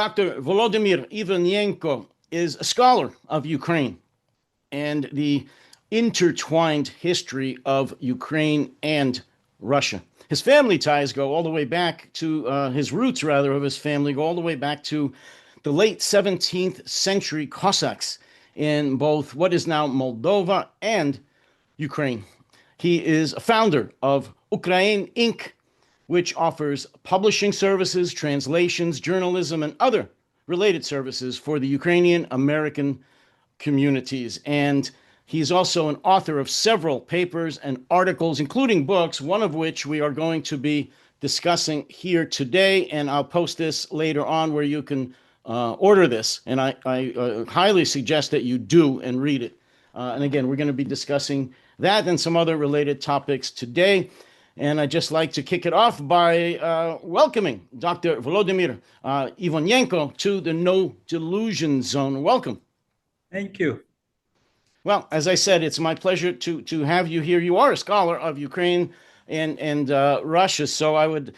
Dr. Volodymyr Ivanenko is a scholar of Ukraine and the intertwined history of Ukraine and Russia. His family ties go all the way back to his roots, rather, of his family go all the way back to the late 17th century Cossacks in both what is now Moldova and Ukraine. He is a founder of Ukraine Inc., which offers publishing services, translations, journalism, and other related services for the Ukrainian American communities. And he's also an author of several papers and articles, including books, one of which we are going to be discussing here today. And I'll post this later on where you can order this. And I highly suggest that you do and read it. And again, we're going to be discussing that and some other related topics today. And I'd just like to kick it off by welcoming Dr. Volodymyr Ivanenko to the No Delusion Zone. Welcome. Thank you. Well, as I said, it's my pleasure to have you here. You are a scholar of Ukraine and Russia, so I would,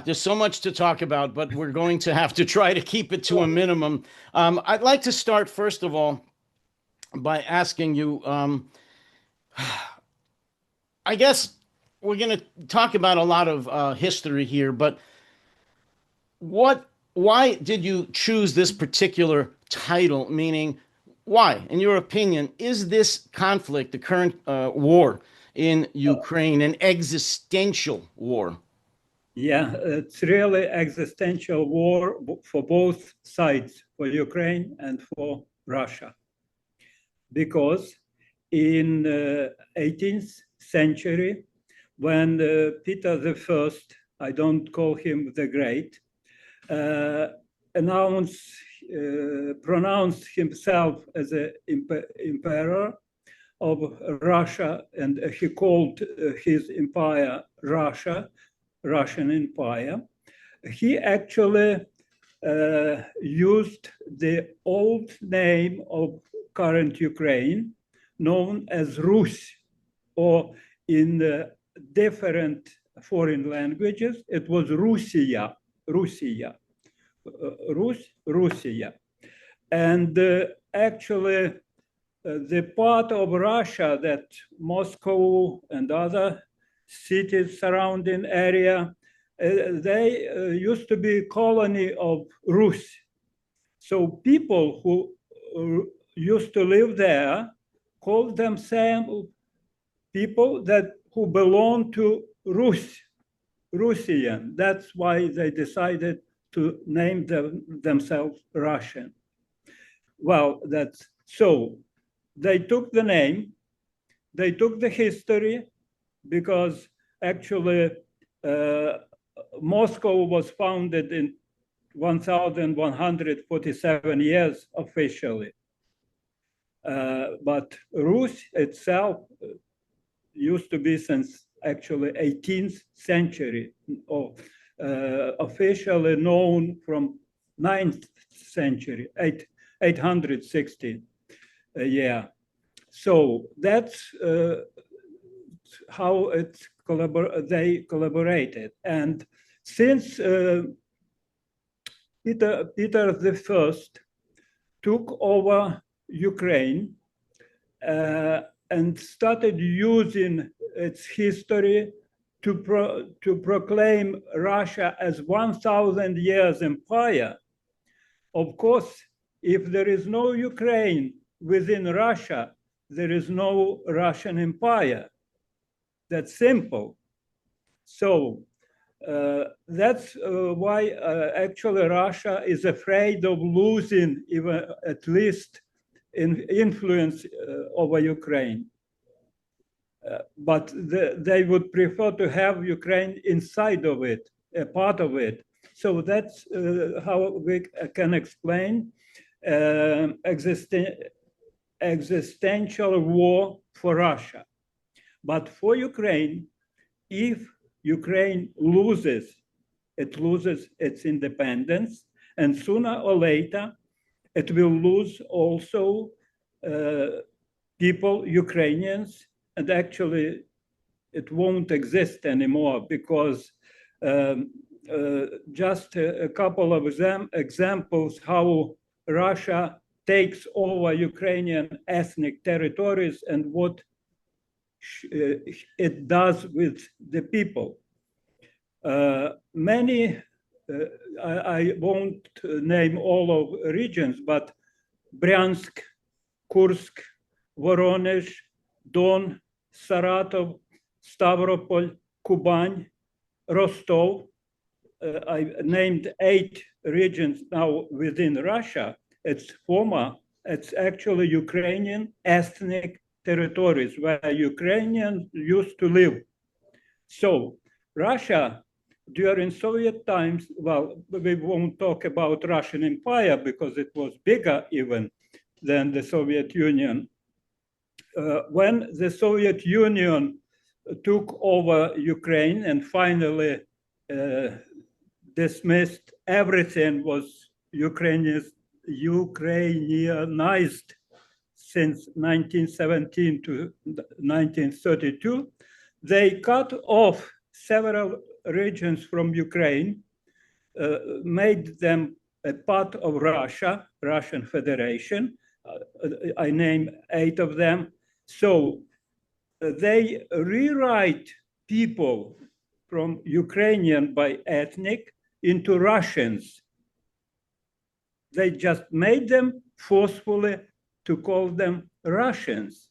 there's so much to talk about, but we're going to have to try to keep it to a minimum. I'd like to start, first of all, by asking you, I guess we're going to talk about a lot of history here, but why did you choose this particular title? Meaning, why, in your opinion, is this conflict, the current war in Ukraine, an existential war? Yeah, it's really existential war for both sides, for Ukraine and for Russia. Because in 18th century, when Peter I, I don't call him the Great, pronounced himself as an emperor of Russia, and he called his empire Russian Empire. He actually used the old name of current Ukraine, known as Rus, or in different foreign languages, it was Russia. And actually, the part of Russia that Moscow and other cities surrounding area, they used to be a colony of Rus. So people who used to live there called themselves people who belong to Russian. That's why they decided to name themselves Russian. Well, so they took the name, they took the history, because actually Moscow was founded in 1147 years officially. But Rus itself used to be since actually 18th century, or officially known from 9th century, 860. Yeah. So that's how they collaborated. And since Peter I took over Ukraine and started using its history to proclaim Russia as 1,000 years empire. Of course, if there is no Ukraine within Russia, there is no Russian empire. That's simple. So that's why actually Russia is afraid of losing even at least influence over Ukraine. But they would prefer to have Ukraine inside of it, a part of it. So that's how we can explain existential war for Russia. But for Ukraine, if Ukraine loses, it loses its independence, and sooner or later, it will lose also people, Ukrainians, and actually it won't exist anymore, because just a couple of examples how Russia takes over Ukrainian ethnic territories and what it does with the people. I won't name all of regions, but Bryansk, Kursk, Voronezh, Don, Saratov, Stavropol, Kuban, Rostov. I named 8 regions now within Russia. It's actually Ukrainian ethnic territories where Ukrainians used to live. So Russia, during Soviet times, well, we won't talk about Russian Empire because it was bigger even than the Soviet Union. When the Soviet Union took over Ukraine and finally dismissed everything was Ukrainianized since 1917 to 1932, they cut off several regions from Ukraine, made them a part of Russia, Russian Federation. I name 8 of them. So they rewrite people from Ukrainian by ethnic into Russians. They just made them forcefully to call them Russians.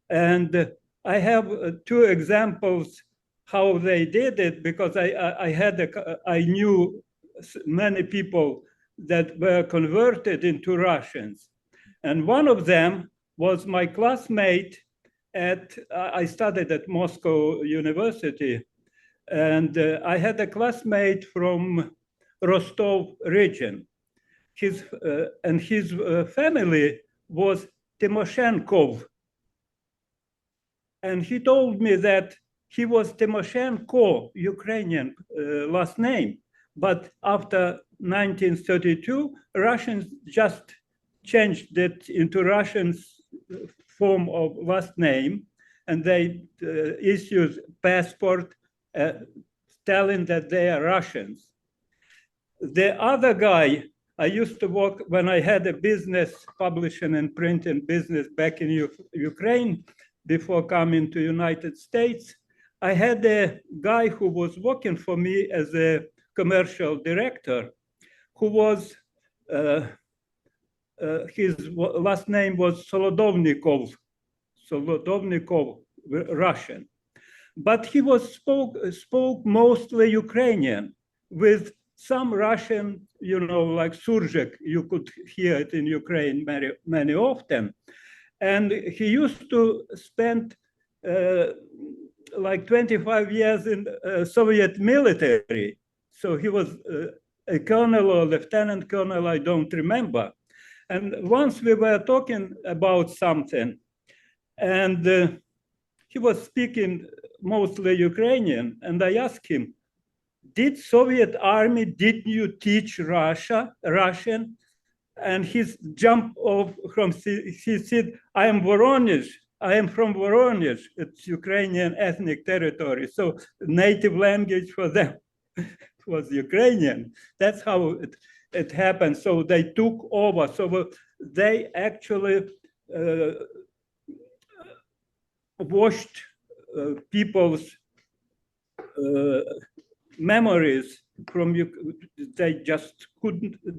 And I have 2 examples how they did it because I knew many people that were converted into Russians. And one of them was my classmate I studied at Moscow University, and I had a classmate from Rostov region. His family was Timoshenkov. And he told me that he was Timoshenko, Ukrainian last name. But after 1932, Russians just changed it into Russian form of last name, and they issued passport telling that they are Russians. The other guy, I used to work when I had a business, publishing and printing business back in Ukraine before coming to United States. I had a guy who was working for me as a commercial director, who was, his last name was Solodovnikov, Russian. But he spoke mostly Ukrainian with some Russian, like Surzhyk, you could hear it in Ukraine many often. And he used to spend like 25 years in Soviet military. So he was a colonel or lieutenant colonel, I don't remember. And once we were talking about something, and he was speaking mostly Ukrainian, and I asked him, did Soviet army, did you teach Russian? And he jumped off he said, I am Voronezh. I am from Voronezh. It's Ukrainian ethnic territory. So native language for them was Ukrainian. That's how it happened. So they took over. So they actually washed people's memories from you. They just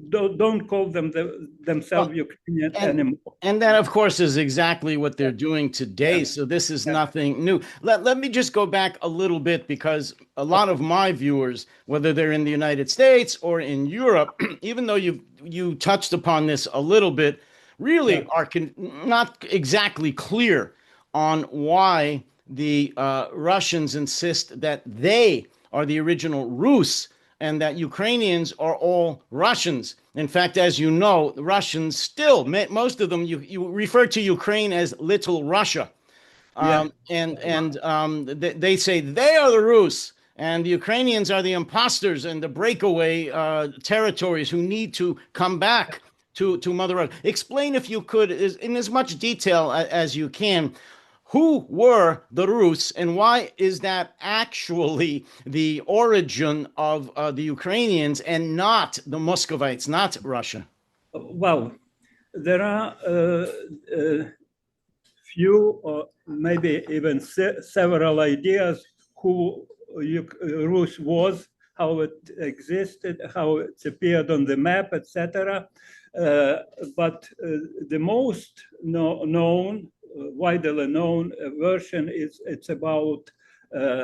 don't call themselves Ukrainian anymore. And that, of course, is exactly what they're doing today. So this is nothing new. Let me just go back a little bit, because a lot of my viewers, whether they're in the United States or in Europe, even though you touched upon this a little bit, really are not exactly clear on why the Russians insist that they are the original Rus and that Ukrainians are all Russians. In fact, as you know, Russians still, most of them, you refer to Ukraine as Little Russia. They say they are the Rus and the Ukrainians are the imposters and the breakaway territories who need to come back to Mother Russia. Explain, if you could, in as much detail as you can, Who were the Rus, and why is that actually the origin of the Ukrainians and not the Muscovites, not Russia? Well, there are few or maybe even several ideas who Rus was, how it existed, how it appeared on the map, etc. But the most known, widely known version is it's about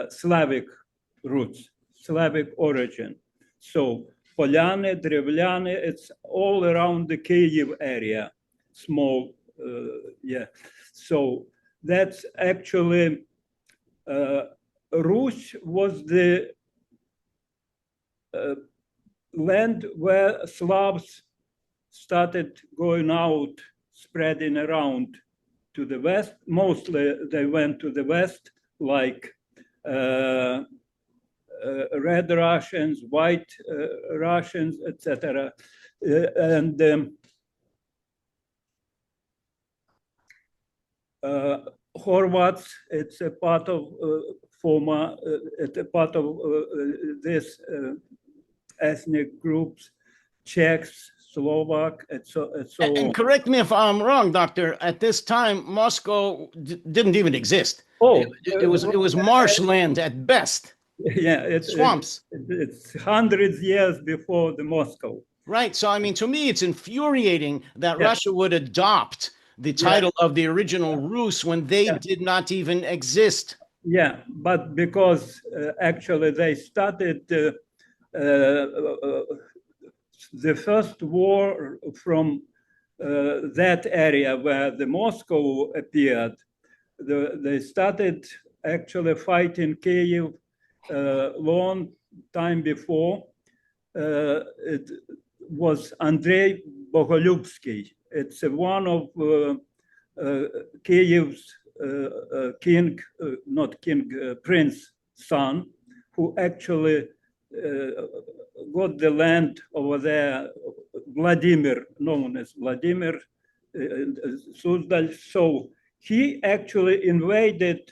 Slavic roots, Slavic origin. So Polyane, Drevlyane, it's all around the Kyiv area, small, yeah. So that's actually, Rus was the land where Slavs started going out, spreading around to the west. Mostly they went to the west, like Red Russians, White Russians, etc. And Horvats, it's a part of former, it's a part of this ethnic groups, Czechs, Slovak, and so on. And correct me if I'm wrong, Doctor. At this time, Moscow didn't even exist. Oh, it was marshland at best. Yeah, it's swamps. It's hundreds years before the Moscow. Right. So I mean, to me, it's infuriating that Russia would adopt the title of the original Rus when they did not even exist. Yeah, but because actually they started the first war from that area where the Moscow appeared. They started actually fighting Kyiv long time before. It was Andrei Bogolyubsky. It's one of Kyiv's king, not king, prince son, who actually got the land over there, Vladimir, known as Vladimir Suzdal. So he actually invaded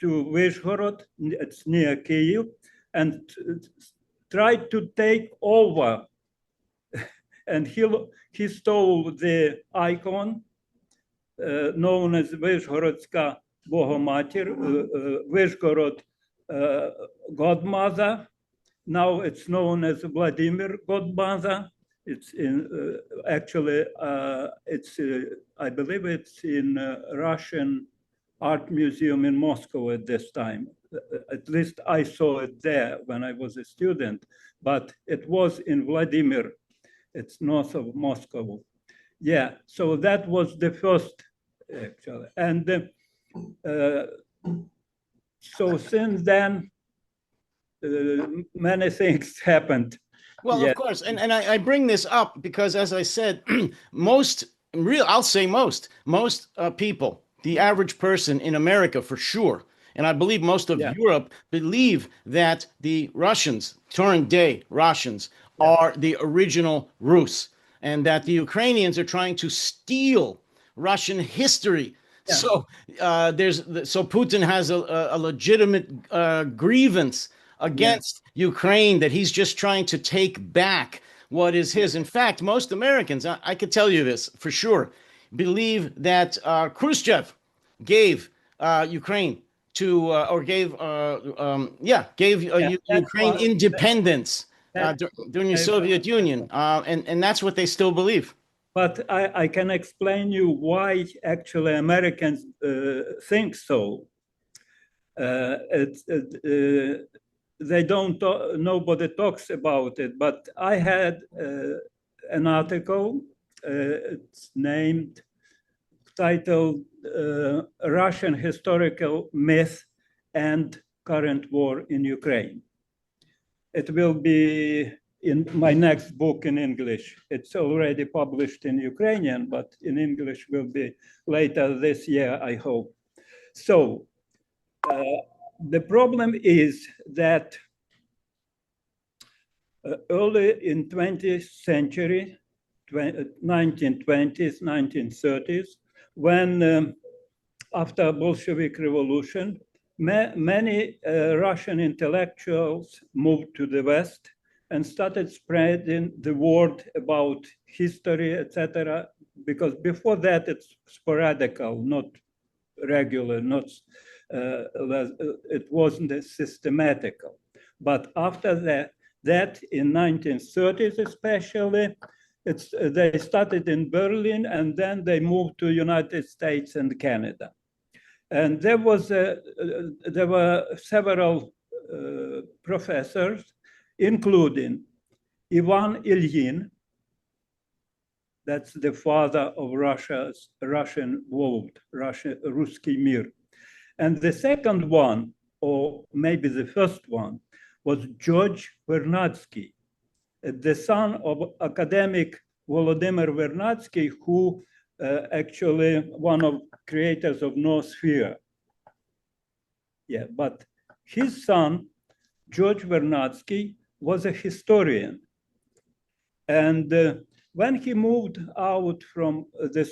to Vyshgorod, it's near Kyiv, and tried to take over. And he stole the icon known as Vyshgorodska Bogomatyr, Vyshgorod Godmother. Now it's known as Vladimir Godmother. It's in actually it's I believe it's in Russian Art Museum in Moscow at this time. At least I saw it there when I was a student, but it was in Vladimir. It's north of Moscow. Yeah, so that was the first actually. And so since then, many things happened. Well, of course, and I bring this up because, as I said, I'll say most people, the average person in America for sure, and I believe most of Europe believe that the Russians, current day Russians, are the original Rus, and that the Ukrainians are trying to steal Russian history. Yeah. So so Putin has a legitimate grievance against Ukraine, that he's just trying to take back what is his. In fact, most Americans, I could tell you this for sure, believe that Khrushchev gave Ukraine to, or gave Ukraine independence during the Soviet Union, and that's what they still believe. But I can explain you why actually Americans think so. They don't, nobody talks about it, but I had an article, it's titled Russian Historical Myth and Current War in Ukraine. It will be in my next book in English. It's already published in Ukrainian, but in English will be later this year, I hope. So the problem is that early in 20th century, 1920s, 1930s, when after Bolshevik Revolution, many Russian intellectuals moved to the West and started spreading the word about history, etc. Because before that, it's sporadical, not regular, not it wasn't systematical. But after that in 1930s especially, they started in Berlin and then they moved to United States and Canada. And there were several professors, including Ivan Ilyin, that's the father of Russia's Russian world, Ruski Mir. And the second one, or maybe the first one, was George Vernadsky, the son of academic Volodymyr Vernadsky, who actually one of creators of Noosphere. Yeah, but his son, George Vernadsky, was a historian. And when he moved out from the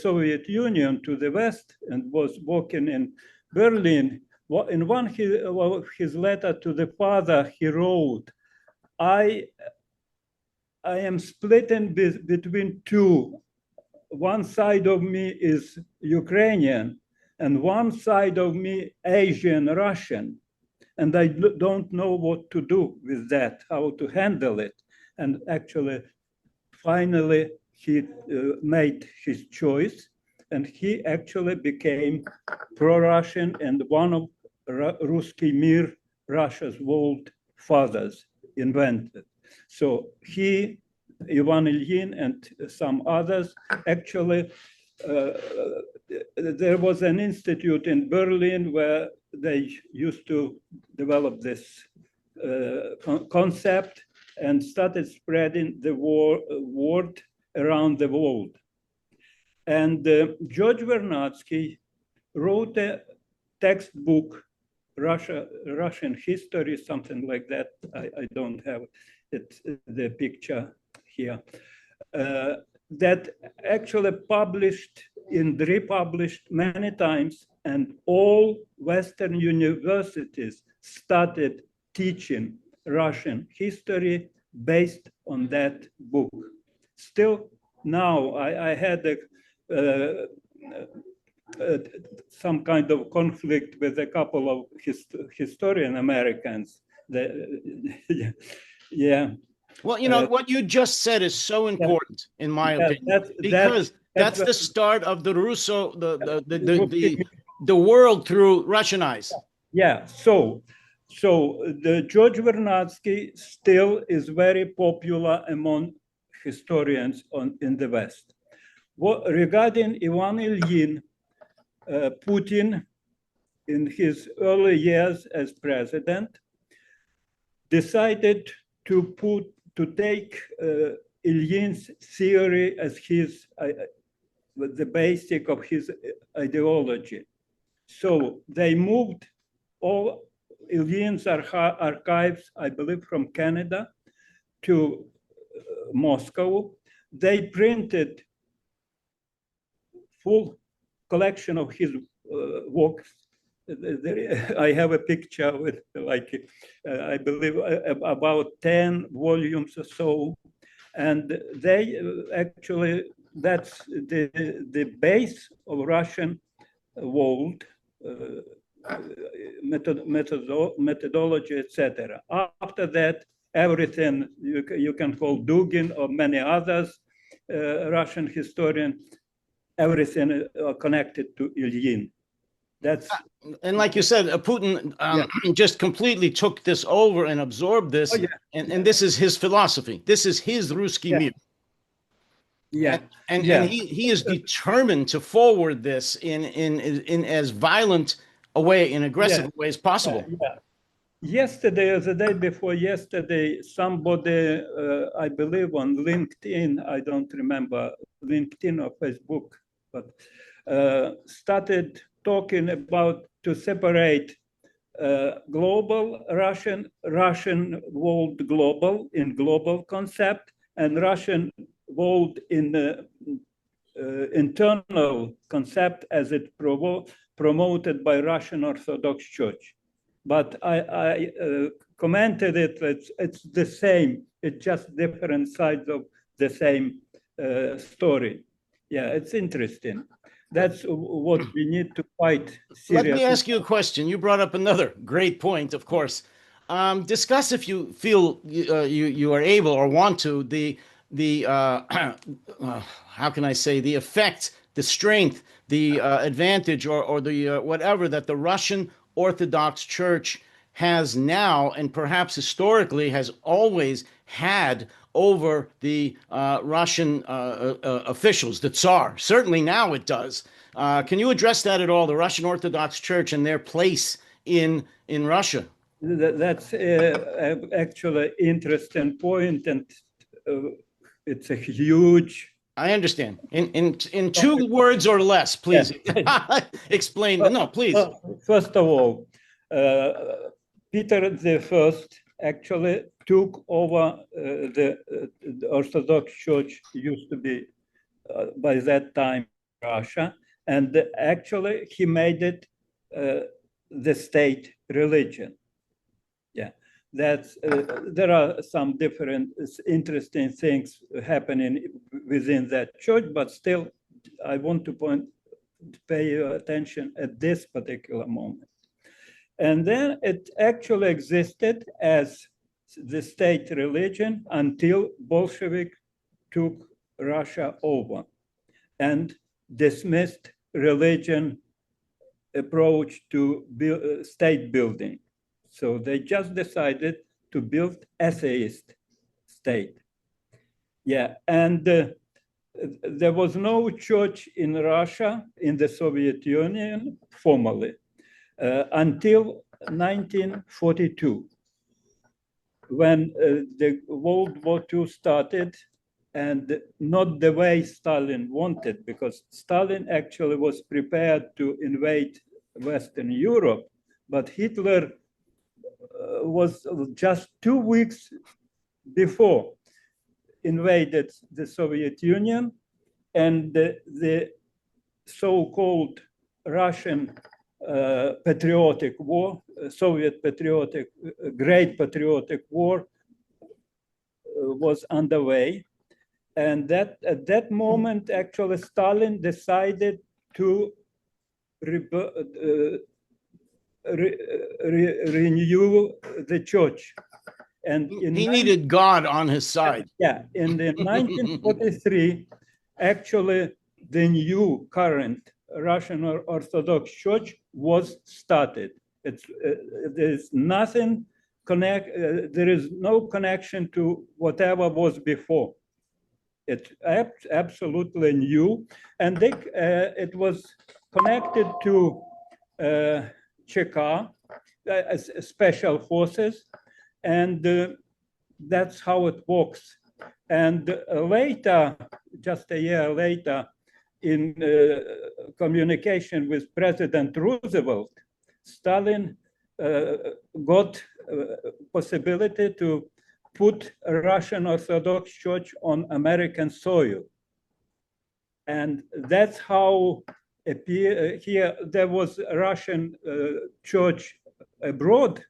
Soviet Union to the West and was working in Berlin, in one of his letter to the father, he wrote, I am splitting between two. One side of me is Ukrainian, and one side of me Asian Russian. And I don't know what to do with that, how to handle it. And actually, finally, he made his choice, and he actually became pro-Russian and one of Ruski Mir, Russia's world fathers, invented. So he, Ivan Ilyin, and some others, actually, there was an institute in Berlin where they used to develop this concept and started spreading the word around the world. And George Vernadsky wrote a textbook, Russian history, something like that. I don't have it, the picture here, that actually published and republished many times, and all Western universities started teaching Russian history based on that book. Still now, I had some kind of conflict with a couple of historian Americans. Yeah. Well, you know, what you just said is so important, in my opinion, because that's the start of the Russo, the world through Russian eyes. Yeah. So the George Vernadsky still is very popular among historians in the West. Regarding Ivan Ilyin, Putin, in his early years as president, decided to take Ilyin's theory as the basic of his ideology. So they moved all Ilyin's archives, I believe, from Canada to Moscow. They printed full collection of his works. I have a picture with, like, I believe about 10 volumes or so. And they actually, that's the base of Russian world, methodology, etc. After that, everything you can call Dugin or many others, Russian historian, everything connected to Ilyin. That's and like you said, Putin just completely took this over and absorbed this, and this is his philosophy. This is his Ruski Mir. Yeah, and he is determined to forward this in as violent a way, in aggressive way as possible. Yesterday, or the day before yesterday, somebody, I believe on LinkedIn, I don't remember LinkedIn or Facebook, but started talking about to separate global Russian world global in global concept and Russian world in internal concept as it promoted by Russian Orthodox Church. But I commented it, it's the same, it's just different sides of the same story. Yeah, it's interesting. That's what we need to fight seriously. Let me ask you a question. You brought up another great point, of course. Discuss, if you feel you are able or want to, the how can I say, the effect, the strength, the advantage, or the whatever that the Russian Orthodox Church has now, and perhaps historically has always had over the Russian officials, the Tsar. Certainly now it does. Can you address that at all, the Russian Orthodox Church and their place in Russia? That's actually an interesting point, and it's a huge. I understand. In 2 words or less, please. Yeah. Explain. No, please. First of all, Peter I actually took over the Orthodox Church, used to be by that time Russia, and actually he made it the state religion. Yeah, that's there are some different interesting things happening within that church, but still, I want to pay your attention at this particular moment. And then it actually existed as the state religion until Bolshevik took Russia over and dismissed religion approach to state building. So they just decided to build atheist state. Yeah, and there was no church in Russia, in the Soviet Union, formally, until 1942, when the World War II started, and not the way Stalin wanted, because Stalin actually was prepared to invade Western Europe, but Hitler was just 2 weeks before invaded the Soviet Union, and the so-called Russian patriotic war, Soviet patriotic, Great Patriotic War was underway. And at that moment, actually, Stalin decided to renew the church. And he needed God on his side. Yeah, in 1943, actually, the new current Russian Orthodox Church was started. There's nothing there is no connection to whatever was before. It's absolutely new, and it was connected to Cheka, special forces, and that's how it works. And later, just a year later, in communication with President Roosevelt, Stalin got possibility to put a Russian Orthodox Church on American soil. And that's how here there was a Russian church abroad,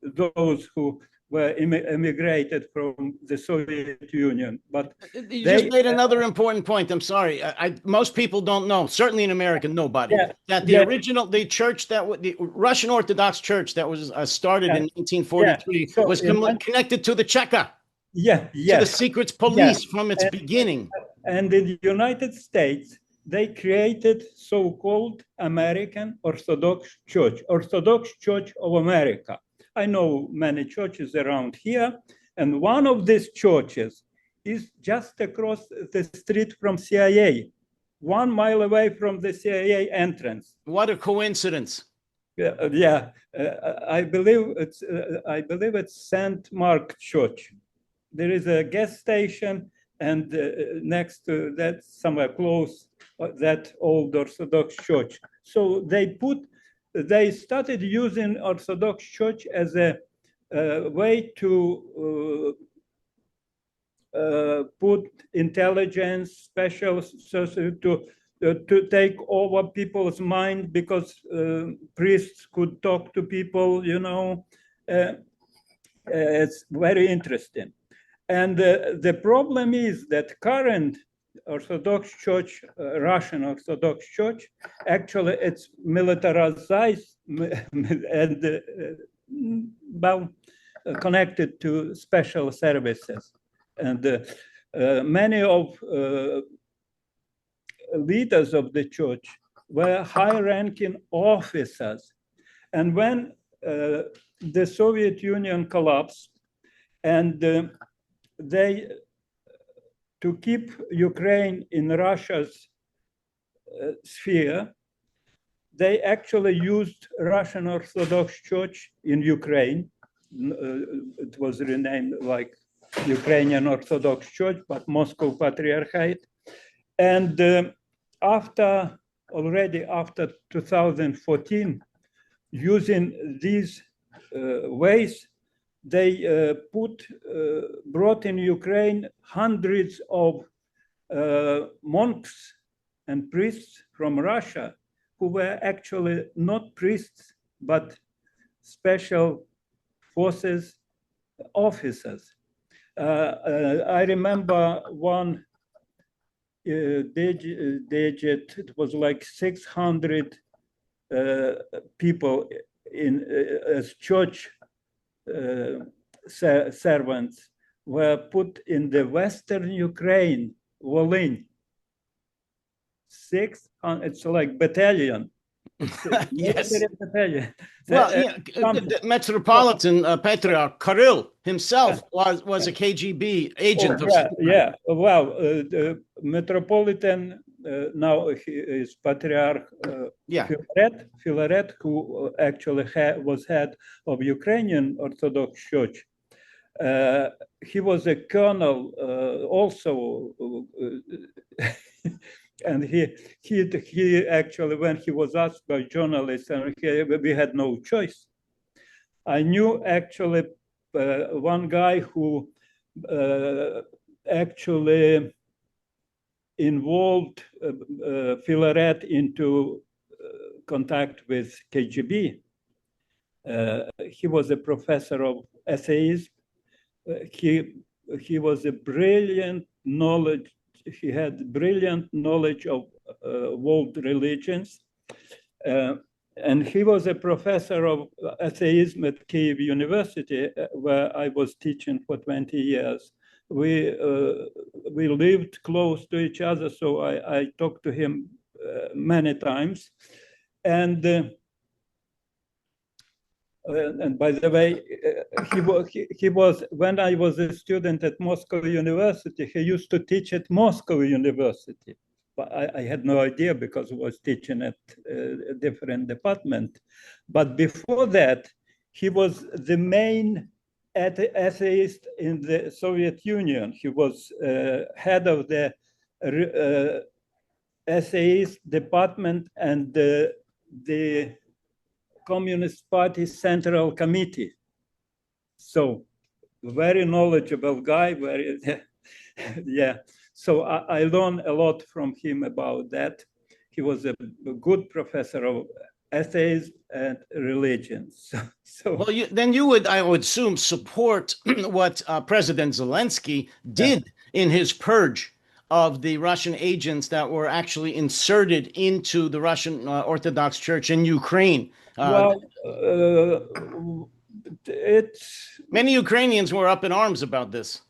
those who were immigrated from the Soviet Union. But you just made another important point. I'm sorry. Most people don't know, certainly in America, nobody, that the original, the church the Russian Orthodox Church that was started in 1943 was connected to the Cheka. To the secret police from its beginning. And in the United States, they created so-called American Orthodox Church of America. I know many churches around here, and one of these churches is just across the street from CIA, 1 mile away from the CIA entrance. What a coincidence! I believe it's St. Mark Church. There is a gas station, and next to that, somewhere close, that old Orthodox Church. So they started using Orthodox Church as a way to put intelligence, special to take over people's mind because priests could talk to people, you know. It's very interesting. And the problem is that current Orthodox Church, Russian Orthodox Church, actually it's militarized and well, connected to special services. And many of leaders of the church were high-ranking officers. And when the Soviet Union collapsed, and to keep Ukraine in Russia's sphere, they actually used Russian Orthodox Church in Ukraine. It was renamed like Ukrainian Orthodox Church, but Moscow Patriarchate. And already after 2014, using these ways, they brought in Ukraine hundreds of monks and priests from Russia who were actually not priests, but special forces officers. I remember one digit, it was like 600 people as church servants were put in the Western Ukraine, Volyn. 600, it's like battalion. Yes. Battalion. Well, the Metropolitan Patriarch Kirill himself was a KGB agent. Yeah. Well, the Metropolitan now he is Patriarch Filaret, who actually was head of Ukrainian Orthodox Church. He was a colonel also, and he actually, when he was asked by journalists, and we had no choice. I knew actually one guy who actually involved Filaret into contact with KGB. He was a professor of atheism. He was a brilliant knowledge. He had brilliant knowledge of world religions. And he was a professor of atheism at Kyiv University, where I was teaching for 20 years. We lived close to each other, so I talked to him many times. And by the way, he was, when I was a student at Moscow University, he used to teach at Moscow University. But I had no idea because he was teaching at a different department. But before that, he was the main atheist in the Soviet Union. He was head of the atheist department and the Communist Party Central Committee. So very knowledgeable guy, very, yeah. So I learned a lot from him about that. He was a good professor of atheism and religion. Well, then you would, I would assume, support what President Zelensky did in his purge of the Russian agents that were actually inserted into the Russian Orthodox Church in Ukraine. Well, many Ukrainians were up in arms about this.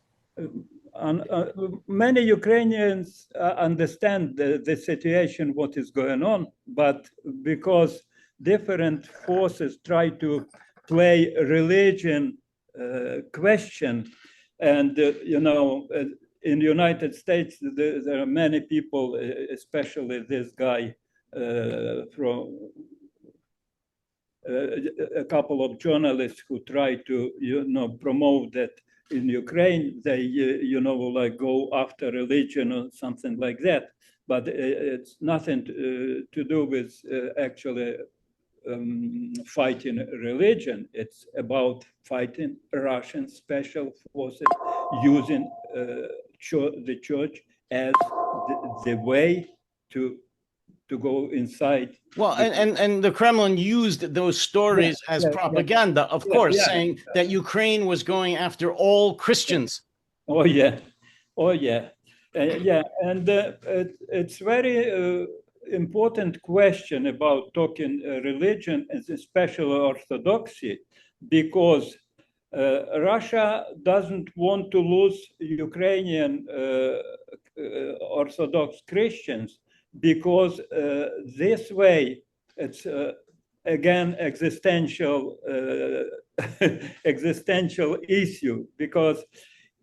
Many Ukrainians understand the situation, what is going on, but because different forces try to play religion question, and you know, in the United States, there are many people, especially this guy from a couple of journalists who try to, you know, promote that in Ukraine, they, you know, like go after religion or something like that. But it's nothing to do with actually fighting religion. It's about fighting Russian special forces using the church as the way to go inside. Well, and the Kremlin used those stories as propaganda, of course, saying that Ukraine was going after all Christians. Oh yeah, oh yeah, yeah, and it's very important question about talking religion, and especially Orthodoxy, because Russia doesn't want to lose Ukrainian Orthodox Christians, because this way it's again existential existential issue, because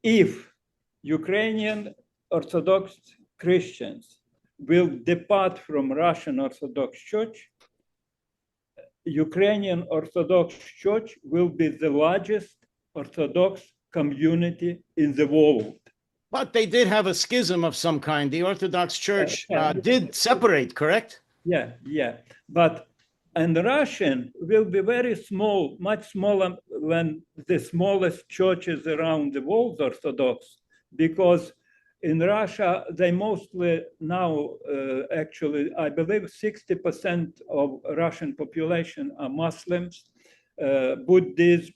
if Ukrainian Orthodox Christians will depart from Russian Orthodox Church, Ukrainian Orthodox Church will be the largest Orthodox community in the world. But they did have a schism of some kind. The Orthodox Church did separate, correct? Yeah, yeah. But and Russian will be very small, much smaller than the smallest churches around the world, Orthodox, because in Russia, they mostly now, actually, I believe 60% of Russian population are Muslims, Buddhists,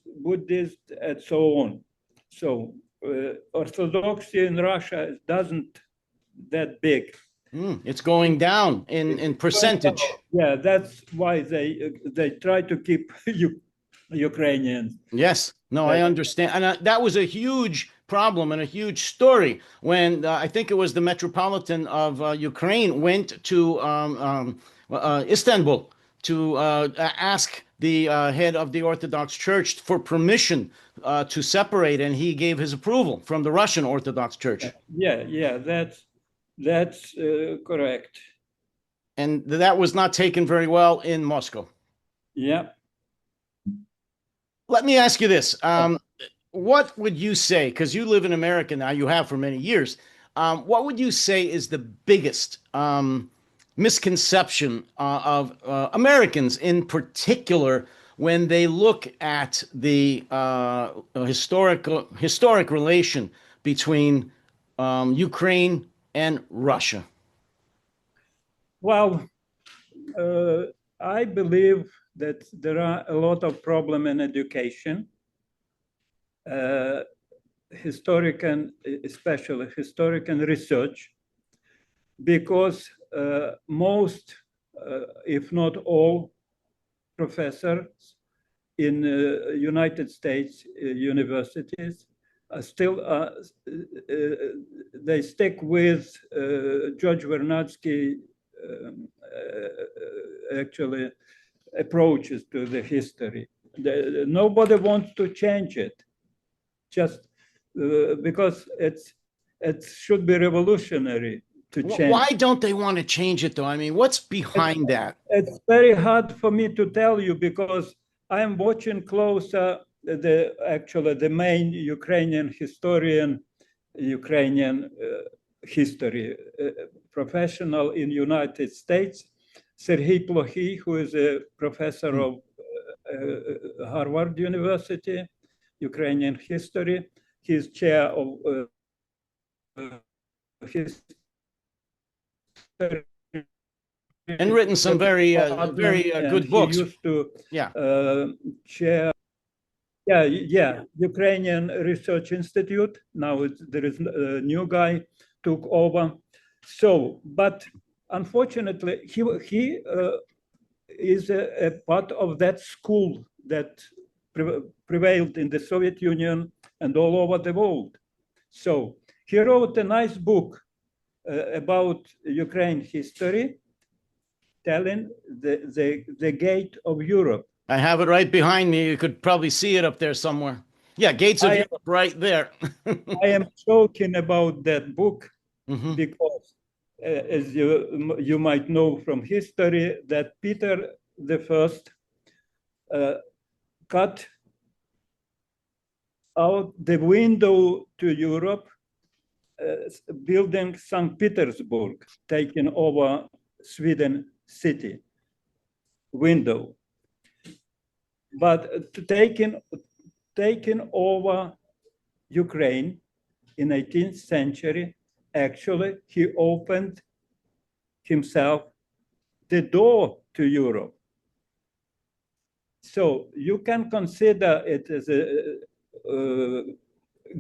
and so on. So Orthodoxy in Russia doesn't that big. It's going down in percentage. Yeah, that's why they try to keep Ukrainians. Yes, no, I understand. And that was a huge problem and a huge story when I think it was the Metropolitan of Ukraine went to Istanbul to ask the head of the Orthodox Church for permission to separate, and he gave his approval from the Russian Orthodox Church. Yeah, that's correct. And that was not taken very well in Moscow. Yeah. Let me ask you this. What would you say, because you live in America now, you have for many years, what would you say is the biggest misconception of Americans in particular when they look at the historic relation between Ukraine and Russia? Well, I believe that there are a lot of problems in education, especially historic and research, because most, if not all, professors in United States universities still they stick with George Vernadsky actually approaches to the history. Nobody wants to change it, just because it should be revolutionary to change. Why don't they want to change it, though? I mean, what's behind that? It's very hard for me to tell you, because I am watching closer the main Ukrainian historian, Ukrainian history professional in United States, Serhiy Plokhy, who is a professor of Harvard University, Ukrainian history. He's chair of history. And written some very good books. He used to chair Ukrainian Research Institute. Now there is a new guy took over. So, but unfortunately, he is a part of that school that prevailed in the Soviet Union and all over the world. So he wrote a nice book about Ukraine history, telling the gate of Europe. I have it right behind me. You could probably see it up there somewhere. Yeah, Gates of Europe right there. I am talking about that book because, as you might know from history, that Peter I cut out the window to Europe, building St. Petersburg, taking over Sweden city window. But taking over Ukraine in 18th century, actually, he opened himself the door to Europe. So you can consider it as a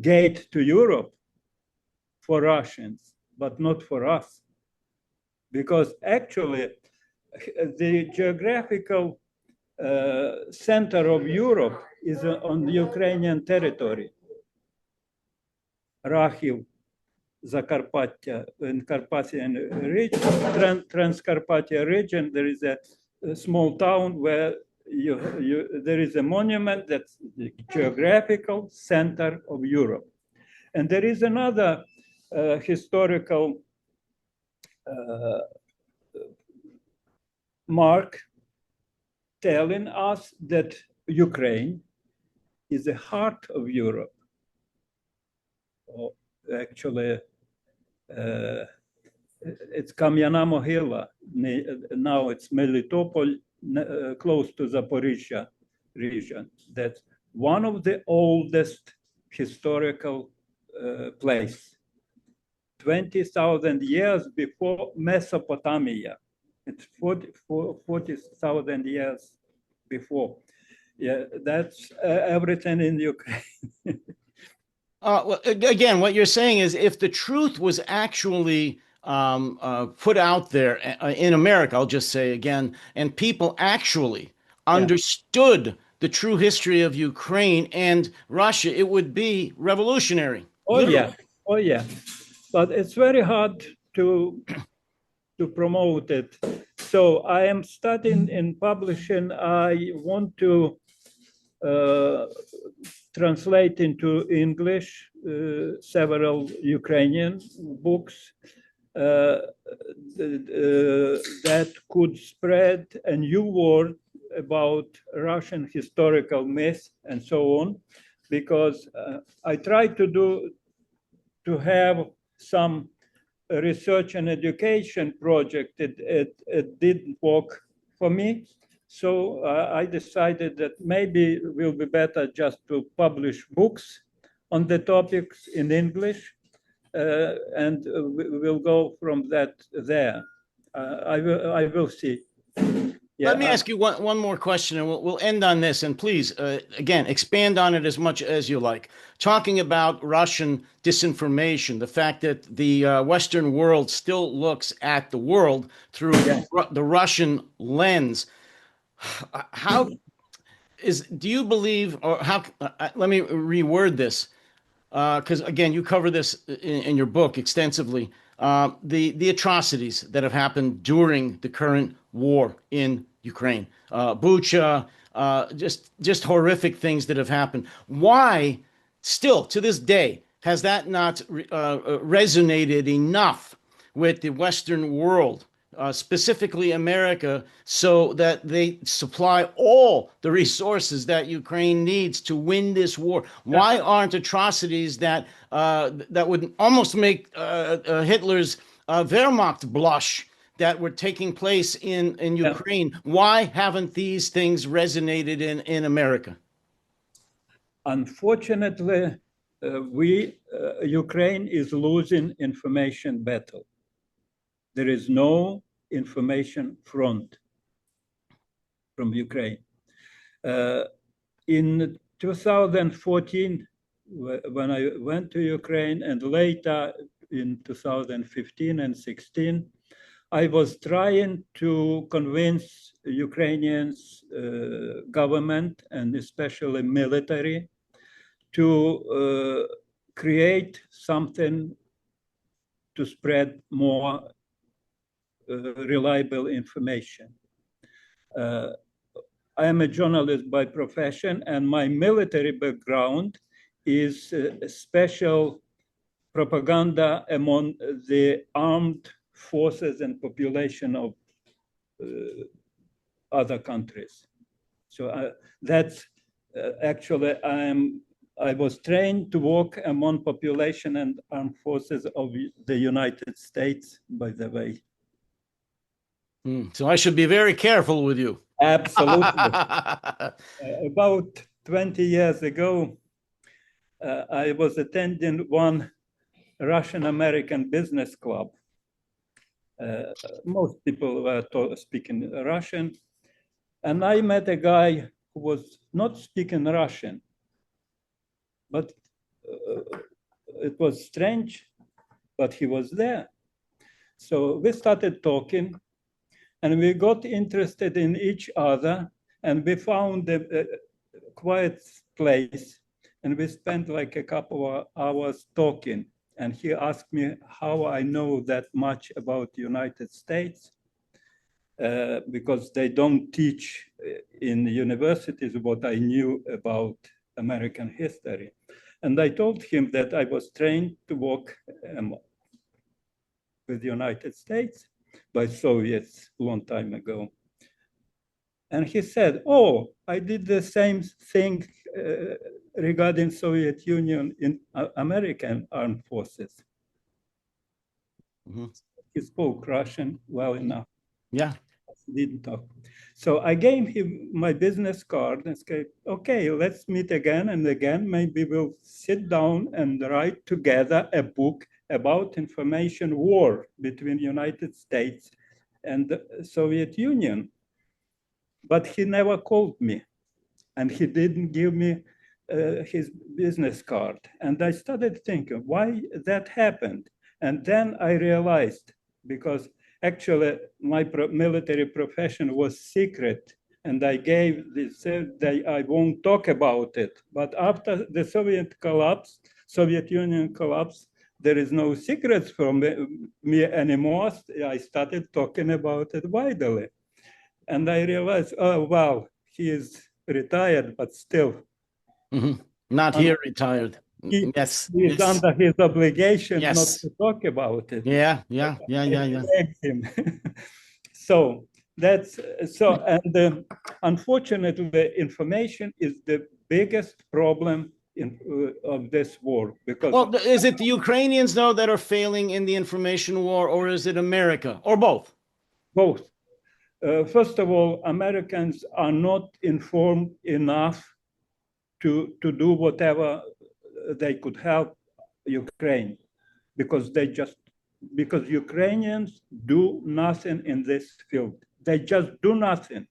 gate to Europe for Russians, but not for us. Because actually, the geographical center of Europe is on the Ukrainian territory. Rakhiv, Zakarpattia, in Carpathian region, Transcarpathia region, there is a small town where there is a monument that's the geographical center of Europe. And there is another historical mark telling us that Ukraine is the heart of Europe. Or actually, it's Kam'yana Mohyla. Now it's Melitopol, close to Zaporizhia region. That's one of the oldest historical place. 20,000 years before Mesopotamia. It's 40,000 years before. Yeah, that's everything in Ukraine. Well, again, what you're saying is if the truth was actually put out there in America, I'll just say again, and people actually understood the true history of Ukraine and Russia, it would be revolutionary. Oh, yeah. Oh, yeah. But it's very hard to promote it. So I am studying in publishing. I want to translate into English several Ukrainian books that could spread a new word about Russian historical myth and so on, because I tried to have some research and education project. It didn't work for me. So I decided that maybe it will be better just to publish books on the topics in English, and we'll go from that there. I will see. Yeah, Let me ask you one more question, and we'll end on this. And please, again, expand on it as much as you like. Talking about Russian disinformation, the fact that the Western world still looks at the world through the Russian lens. Do you believe, or how, let me reword this, because again, you cover this in your book extensively, the atrocities that have happened during the current war in Ukraine, Bucha, just horrific things that have happened. Why, still to this day, has that not resonated enough with the Western world? Specifically America, so that they supply all the resources that Ukraine needs to win this war. Why aren't atrocities that would almost make Hitler's Wehrmacht blush that were taking place in Ukraine? Why haven't these things resonated in America? Unfortunately, Ukraine is losing information battle. There is no information front from Ukraine. In 2014, when I went to Ukraine, and later in 2015 and 16, I was trying to convince Ukrainians government, and especially military, to create something to spread more reliable information. I am a journalist by profession, and my military background is special propaganda among the armed forces and population of other countries. So that's actually I was trained to work among population and armed forces of the United States, by the way. So I should be very careful with you. Absolutely. About 20 years ago, I was attending one Russian-American business club. Most people were speaking Russian. And I met a guy who was not speaking Russian, but it was strange, but he was there. So we started talking, and we got interested in each other, and we found a quiet place, and we spent like a couple of hours talking. And he asked me how I know that much about the United States, because they don't teach in universities what I knew about American history. And I told him that I was trained to work with the United States by Soviets a long time ago. And he said, oh, I did the same thing regarding Soviet Union in American armed forces. Mm-hmm. He spoke Russian well enough. Yeah. He didn't talk. So I gave him my business card and said, okay, let's meet again and again. Maybe we'll sit down and write together a book about information war between the United States and the Soviet Union. But he never called me, and he didn't give me his business card. And I started thinking why that happened. And then I realized, because actually my military profession was secret, and I gave this, I won't talk about it. But after the Soviet Union collapsed, there is no secrets from me anymore. I started talking about it widely. And I realized, oh, wow, he is retired, but still. Mm-hmm. Not here retired. Yes. He's under his obligation yes. not to talk about it. Yeah. Him. So that's so, and unfortunately, information is the biggest problem of this war. Because well, is it the Ukrainians though that are failing in the information war, or is it America, or both? Both. First of all, Americans are not informed enough to do whatever they could help Ukraine, because Ukrainians do nothing in this field. They just do nothing.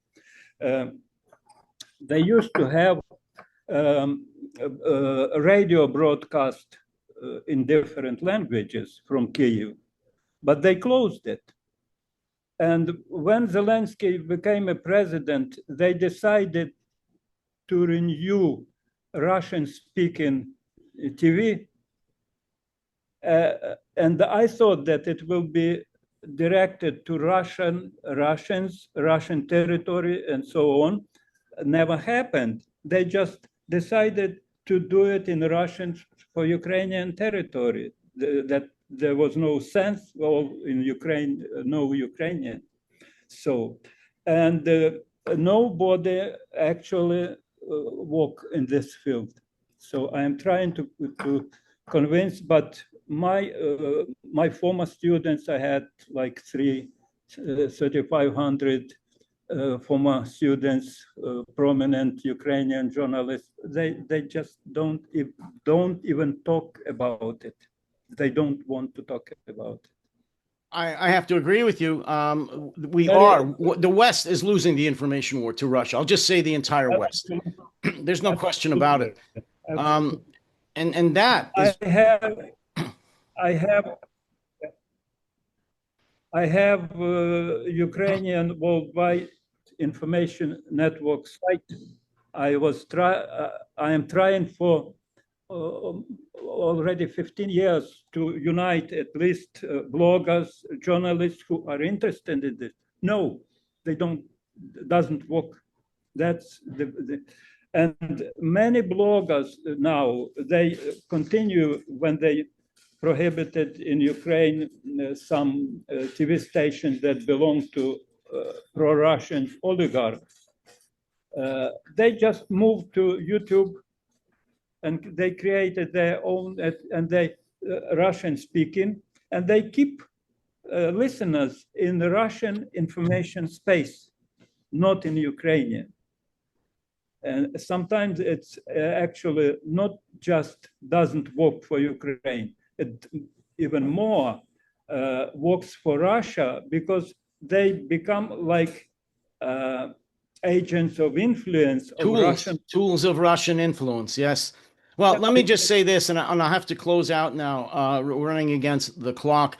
They used to have a radio broadcast in different languages from Kyiv, but they closed it. And when Zelensky became a president, they decided to renew Russian-speaking TV. And I thought that it will be directed to Russians, Russian territory, and so on. Never happened. They just decided to do it in Russian for Ukrainian territory. That there was no sense, well, in Ukraine, no Ukrainian. So, and nobody actually work in this field. So I am trying to convince, but my former students, I had like 3,500 former students, prominent Ukrainian journalists. They just don't even talk about it. They don't want to talk about it. I have to agree with you. The West is losing the information war to Russia. I'll just say the entire West. There's no question about it. And that is... I have Ukrainian worldwide information network site. I am trying for already 15 years to unite at least bloggers, journalists who are interested in this. No, they don't. Doesn't work. That's and many bloggers now, they continue when they prohibited in Ukraine some TV stations that belong to pro-Russian oligarchs. They just moved to YouTube, and they created their own, and they Russian speaking, and they keep listeners in the Russian information space, not in Ukrainian. And sometimes it's actually not just doesn't work for Ukraine. even more works for Russia because they become like agents of influence of Russian. Tools of Russian influence. Yes. Well, let me just say this, and I have to close out now. We're running against the clock.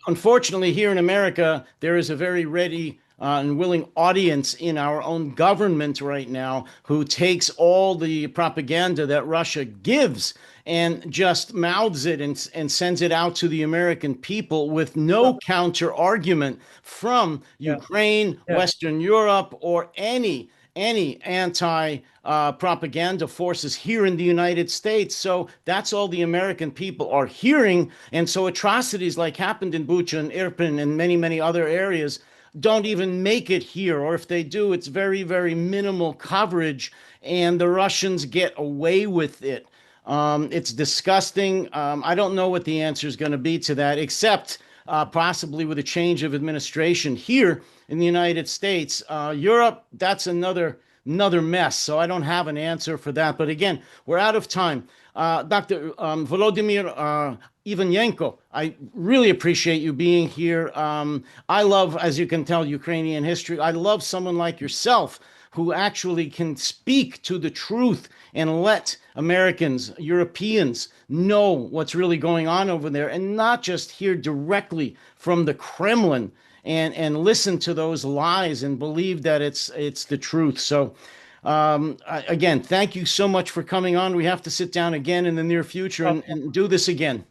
Unfortunately, here in America, there is a very ready and willing audience in our own government right now who takes all the propaganda that Russia gives and just mouths it and sends it out to the American people with no counter argument from Ukraine, Western Europe, or any anti propaganda forces here in the United States. So that's all the American people are hearing. And so atrocities like happened in Bucha and Irpin and many, many other areas don't even make it here. Or if they do, it's very, very minimal coverage. And the Russians get away with it. It's disgusting. I don't know what the answer is going to be to that, except possibly with a change of administration here in the United States. Europe, that's another mess. So I don't have an answer for that. But again, we're out of time. Dr. Volodymyr Ivanenko, I really appreciate you being here. I love, as you can tell, Ukrainian history. I love someone like yourself who actually can speak to the truth and let Americans, Europeans know what's really going on over there and not just hear directly from the Kremlin and listen to those lies and believe that it's the truth. So again, thank you so much for coming on. We have to sit down again in the near future and do this again.